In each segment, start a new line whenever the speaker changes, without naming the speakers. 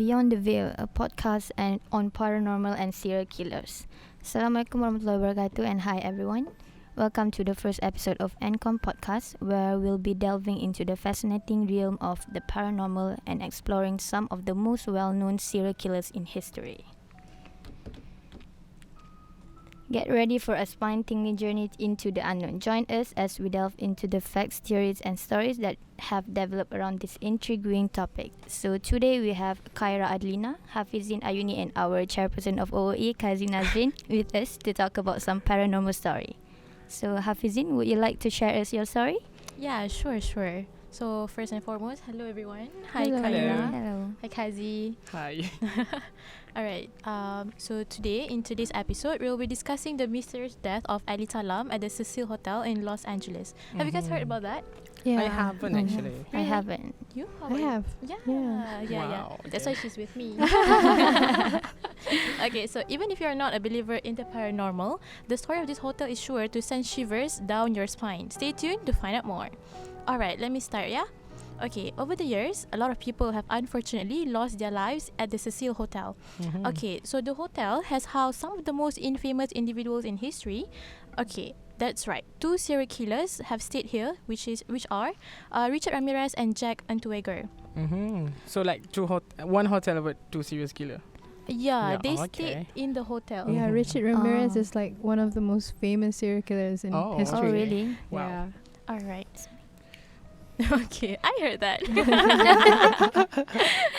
Beyond the Veil, a podcast on paranormal and serial killers. Assalamualaikum warahmatullahi wabarakatuh and hi everyone. Welcome to the first episode of ENCOM podcast where we'll be delving into the fascinating realm of the paranormal and exploring some of the most well-known serial killers in history. Get ready for a spine-tingling journey into the unknown. Join us as we delve into the facts, theories, and stories that have developed around this intriguing topic. So today we have Qyra Adlina, Hafizeen Ayuni, and our chairperson of OOE, Kazi Nazrin, with us to talk about some paranormal story. So Hafizeen, would you like to share us your story?
Yeah, sure. So first and foremost, hello everyone. Hi
Hello.
Qyra.
Hello.
Hi Kazi.
Hi.
Alright, so in today's episode, we'll be discussing the mysterious death of Ali Salam at the Cecil Hotel in Los Angeles. Have you guys heard about that?
Yeah.
I haven't actually.
I haven't.
You? How
I
about you?
have.
Yeah.
Wow,
That's
okay.
why she's with me. Okay, so even if you're not a believer in the paranormal, the story of this hotel is sure to send shivers down your spine. Stay tuned to find out more. Alright, let me start, yeah? Okay, over the years, a lot of people have unfortunately lost their lives at the Cecil Hotel. Okay, so the hotel has housed some of the most infamous individuals in history. Okay, that's right. 2 serial killers have stayed here, which are Richard Ramirez and Jack Antwager.
So like one hotel with 2 serial killer.
Yeah,
Yeah,
they
okay.
stayed in the hotel.
Yeah,
Mhm.
Richard Ramirez
Oh.
is like one of the most famous serial killers in
Oh,
history.
Oh, really?
Wow.
Yeah.
All right. Okay, I heard that.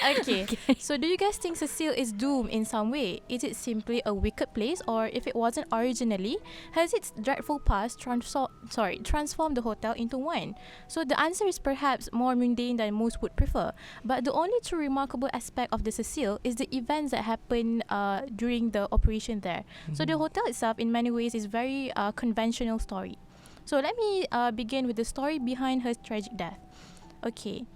Okay, so do you guys think Cecil is doomed in some way? Is it simply a wicked place, or if it wasn't originally, has its dreadful past transformed the hotel into one? So the answer is perhaps more mundane than most would prefer. But the only true remarkable aspect of the Cecil is the events that happened during the operation there. So the hotel itself, in many ways, is very conventional story. So let me begin with the story behind her tragic death. Okay.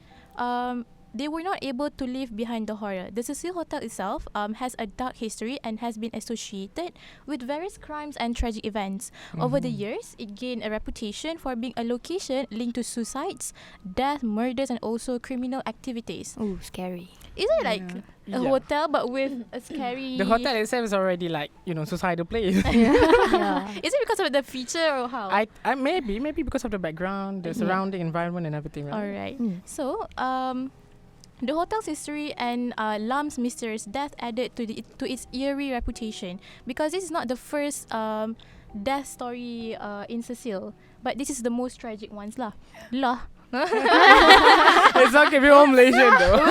They were not able to leave behind the horror. The Cecil Hotel itself has a dark history and has been associated with various crimes and tragic events. Over the years, it gained a reputation for being a location linked to suicides, death, murders, and also criminal activities.
Oh, scary.
Is it like a
Yeah.
hotel but with a scary...
The hotel itself is already like, suicidal place.
Yeah.
Is it because of the feature or how?
I maybe because of the background, the surrounding environment and everything, right?
Alright.
Mm.
So, the hotel's history and Lam's mysterious death added to its eerie reputation, because this is not the first death story in Cecil, but this is the most tragic ones lah.
It's okay, we're all Malaysian though.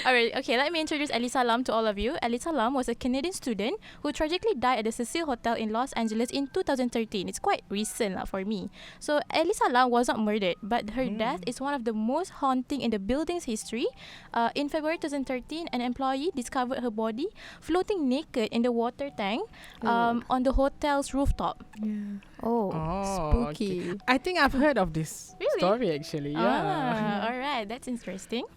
Alright, okay, let me introduce Ali Salam to all of you. Ali Salam was a Canadian student who tragically died at the Cecil Hotel in Los Angeles in 2013. It's quite recent for me. So Ali Salam was not murdered, but her death is one of the most haunting in the building's history. In February 2013, an employee discovered her body floating naked in the water tank on the hotel's rooftop.
Yeah.
Oh.
Spooky.
Okay. I think I've heard of this
Really?
story actually. Yeah.
Alright, that's interesting.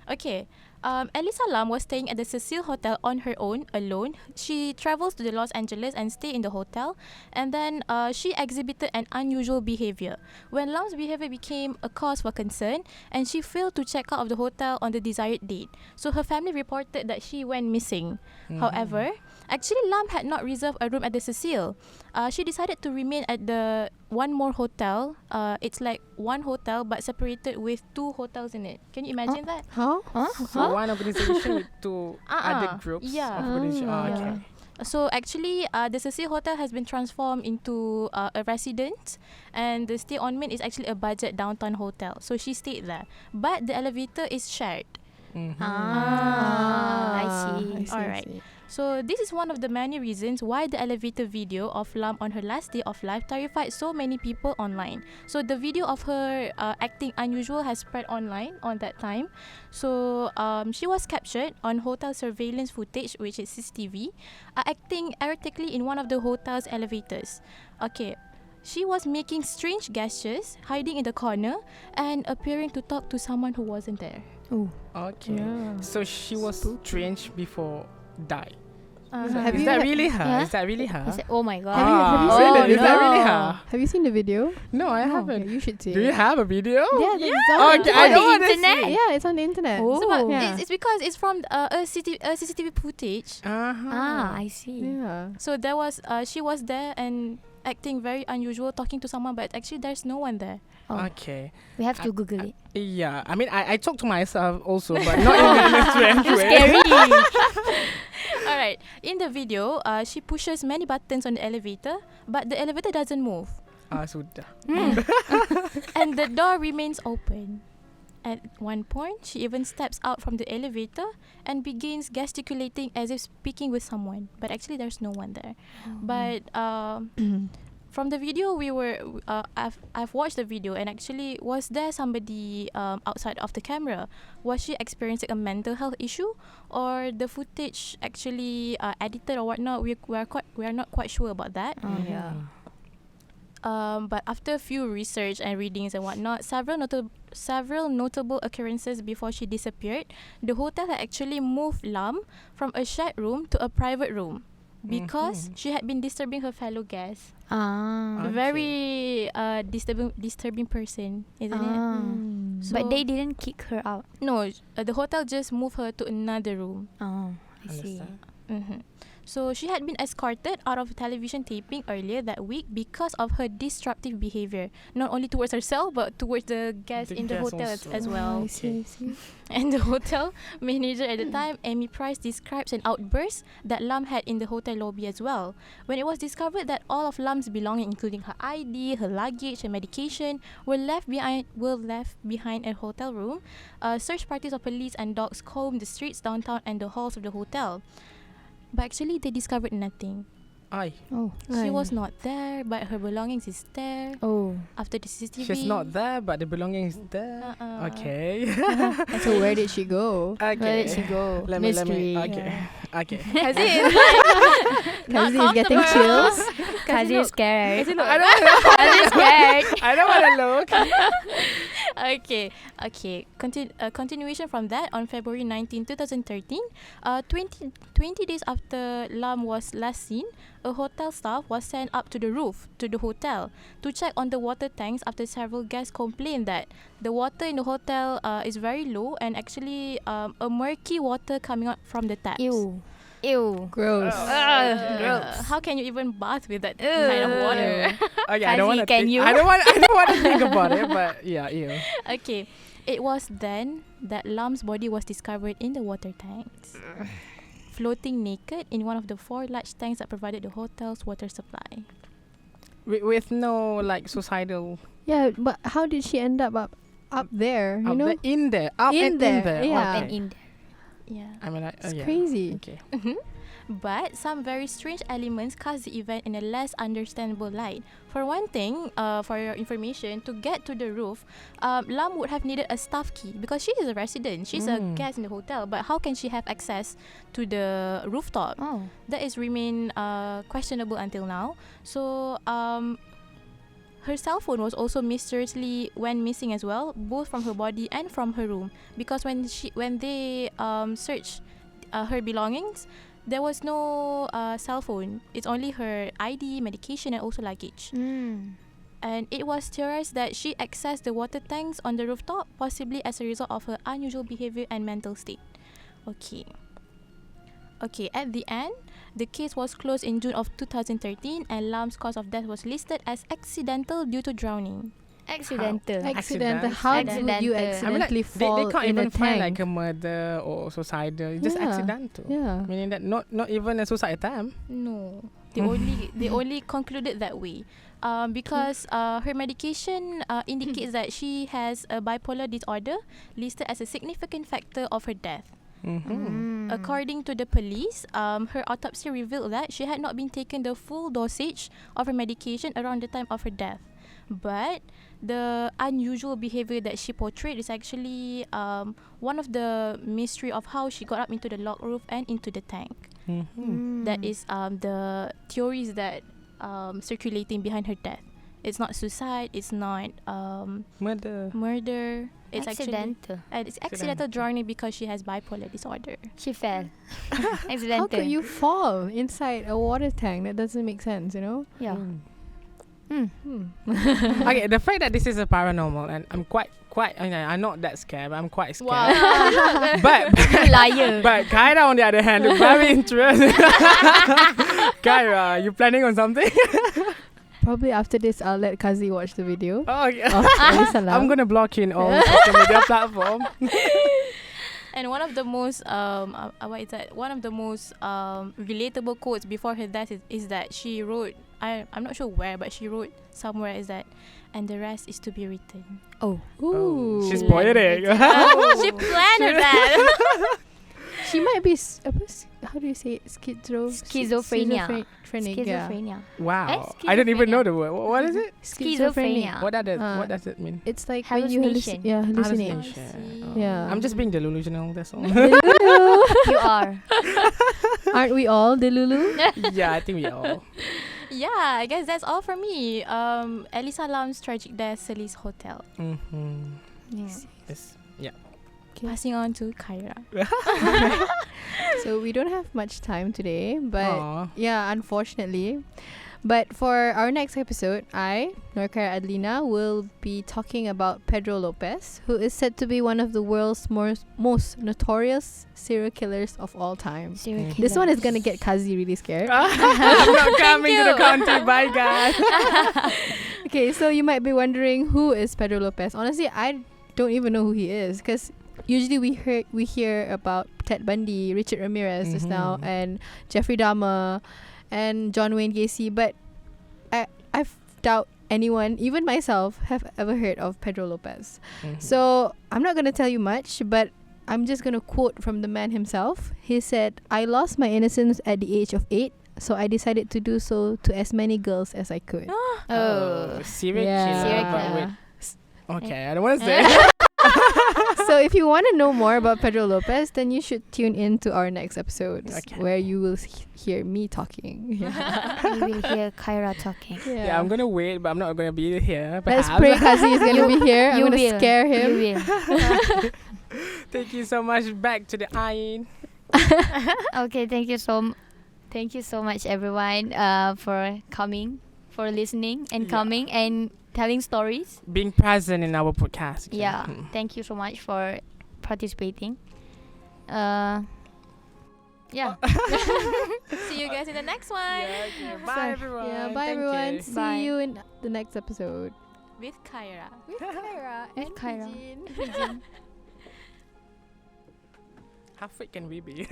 Okay. Ali Salam was staying at the Cecil Hotel on her own, alone. She travels to the Los Angeles and stay in the hotel. And then she exhibited an unusual behavior. When Lam's behavior became a cause for concern, and she failed to check out of the hotel on the desired date. So her family reported that she went missing. However, actually Lam had not reserved a room at the Cecil. She decided to remain at the one more hotel. It's like one hotel but separated with 2 hotels in it. Can you imagine that?
How?
So one organization with 2 other groups
Yeah.
of organization. Okay.
Yeah.
So actually, the Cecil Hotel has been transformed into a residence, and the stay on main is actually a budget downtown hotel. So she stayed there, but the elevator is shared.
I see.
Alright. So this is one of the many reasons why the elevator video of Lam on her last day of life terrified so many people online. So the video of her acting unusual has spread online on that time. So she was captured on hotel surveillance footage, which is CCTV, acting erratically in one of the hotel's elevators. Okay. She was making strange gestures, hiding in the corner, and appearing to talk to someone who wasn't there.
Oh.
Okay.
Yeah.
So she was strange before died.
Have
Is
you
that
ha-
really her?
Yeah?
Is that really her?
I said, oh my god.
Have you
Ah,
seen
really?
the
Is that really
no.
her?
Have you seen the video?
No, I
No,
haven't.
okay, you should see
Do
it.
you have a video?
Yeah, it's
Oh,
on
okay,
the
I
On the
don't want to
internet?
see.
Yeah, it's on the internet.
Oh.
Sebab
Yeah.
it's because it's from a CCTV footage.
Ah, I see.
Yeah.
So there was she was there and acting very unusual, talking to someone, but actually there's no one there.
Oh,
Okay.
we have to Google it.
Yeah, I mean, I talk to myself also, but not in a strange way.
Scary.
All right. In the video, she pushes many buttons on the elevator, but the elevator doesn't move,
Sudah.
and the door remains open. At one point, she even steps out from the elevator and begins gesticulating as if speaking with someone, but actually there's no one there. But from the video, I've watched the video, and actually, was there somebody outside of the camera? Was she experiencing a mental health issue, or the footage actually edited or whatnot? We are not quite sure about that.
Oh, yeah.
But after a few research and readings and whatnot, several notable occurrences before she disappeared, the hotel had actually moved Lam from a shared room to a private room because she had been disturbing her fellow guests.
Ah.
Okay.
Very disturbing person, isn't it?
Ah.
So
But they didn't kick her out.
no, the hotel just moved her to another room.
Oh, I see.
Understand.
So she had been escorted out of television taping earlier that week because of her disruptive behavior, not only towards herself but towards the guests
The
in the
guests
hotel
also.
as well.
I see.
And the hotel manager at the time, Amy Price, describes an outburst that Lam had in the hotel lobby as well. When it was discovered that all of Lam's belongings, including her ID, her luggage, and medication, were left behind a hotel room, search parties of police and dogs combed the streets downtown and the halls of the hotel. But actually, they discovered nothing.
Ay,
Oh.
She was not there, but her belongings is there.
Oh.
After the CCTV.
she's not there, but the belongings there. Okay.
So where did she go?
Okay.
Where did she go?
Let me.
Mystery.
Okay. Okay.
Has it?
Kazi is getting chills.
Kazi is scared.
I don't want to.
Kazi is scared.
I don't want to look.
Okay. Continuation from that, on February 19, 2013, 20 days after Lam was last seen, a hotel staff was sent up to the roof to the hotel to check on the water tanks after several guests complained that the water in the hotel is very low and actually a murky water coming out from the taps.
Ew. Ew.
Gross.
How can you even bath with that kind of water?
Okay, I don't want to.
Kazi, can you?
I don't want to think about it, but yeah, ew.
Okay, it was then that Lam's body was discovered in the water tanks, floating naked in one of the 4 large tanks that provided the hotel's water supply.
With no like suicidal
Yeah, but how did she end up there? You
up
know,
there, in there, up
In
and
there,
in there.
yeah.
And in there.
Yeah.
I mean, like,
it's
yeah.
crazy.
Okay.
But some very strange elements cast the event in a less understandable light. For one thing, for your information, to get to the roof, Lam would have needed a staff key because she is a resident. She's a guest in the hotel. But how can she have access to the rooftop?
Oh.
That is remain questionable until now. So her cell phone was also mysteriously went missing as well, both from her body and from her room. Because when they searched her belongings, there was no cell phone. It's only her ID, medication, and also luggage. And it was theorized that she accessed the water tanks on the rooftop, possibly as a result of her unusual behavior and mental state. Okay, at the end, the case was closed in June of 2013 and Lam's cause of death was listed as accidental due to drowning.
Accidental.
Accidental. How would you
Accidental.
I mean,
accidentally
like,
fall
they can't
in
even
a
find
tank?
like a murder or suicidal. It's just
Yeah.
accidental.
Yeah.
Meaning that not even a suicide attempt.
No, they only concluded that way, because her medication indicates that she has a bipolar disorder, listed as a significant factor of her death. According to the police, her autopsy revealed that she had not been taking the full dosage of her medication around the time of her death. But the unusual behavior that she portrayed is actually one of the mystery of how she got up into the lock roof and into the tank. That is the theories that circulating behind her death. It's not suicide. It's not murder. It's
accidental.
It's accidental drowning because she has bipolar disorder.
She fell.
How
Accidental.
could you fall inside a water tank? That doesn't make sense, you know?
Yeah.
Okay, the fact that this is a paranormal, and I'm quite. I'm not that scared, but I'm quite scared.
Wow.
but
Liar.
but Kyra, on the other hand, look very interested. Kyra, you planning on something?
Probably after this, I'll let Kazi watch the video.
Oh yeah.
Of Elisa Lam.
I'm gonna block you in all social media platform.
And one of the most One of the most relatable quotes before her death is that she wrote. I'm not sure where, but she wrote somewhere is that, and the rest is to be written.
Oh.
Ooh.
She's poetic.
She planned that.
She might be, how do you say it?
Schizophrenia.
Schizophrenia.
Wow. I don't even know the word. What is it?
Schizophrenia.
What does it mean?
It's like
Hallucination.
when you hallucinate.
Hallucination.
Yeah.
I'm just being delusional, that's all.
You are.
Aren't we all Delulu?
Yeah, I think we all.
Yeah, I guess that's all for me. Elisa Lam's tragic death, Celeste Hotel.
Mm-hmm.
Yeah.
Yes. Yeah.
Passing on to Qyra.
So we don't have much time today, but
Aww.
yeah, unfortunately. But for our next episode, I, Norkara Adlina, will be talking about Pedro Lopez, who is said to be one of the world's most notorious serial killers of all time.
Serial
This one is
killers.
gonna get Kazi really scared.
I'm not coming to the
you.
country. Bye, guys.
Okay, so you might be wondering, who is Pedro Lopez? Honestly, I don't even know who he is, because usually we hear about Ted Bundy, Richard Ramirez just now, and Jeffrey Dahmer and John Wayne Gacy, but I doubt anyone, even myself, have ever heard of Pedro Lopez. So I'm not going to tell you much, but I'm just going to quote from the man himself. He said, "I lost my innocence at the age of 8, so I decided to do so to as many girls as I could."
Serial
Yeah.
killer.
Serial
but
killer.
wait. Okay, I don't want to say.
So if you want to know more about Pedro Lopez, then you should tune in to our next episode,
Okay.
where you will hear me talking.
You will hear Qyra talking.
Yeah, I'm gonna wait, but I'm not gonna be here.
Let's
Perhaps.
pray Kazi is going to be here. I'm
You
going to
will.
scare him.
You will.
Thank you so much. Back to the Ain.
Okay, thank you so much everyone for coming, for listening and
Yeah.
coming and telling stories.
Being present in our podcast. okay?
Yeah, thank you so much for participating. Yeah.
See you guys in the next one.
Yeah, okay. Bye, everyone.
Yeah, bye
Thank
everyone.
you.
See
Bye.
you in the next episode.
With Qyra.
With Kyra
With
and
Kyra.
Fijin.
How fit can we be?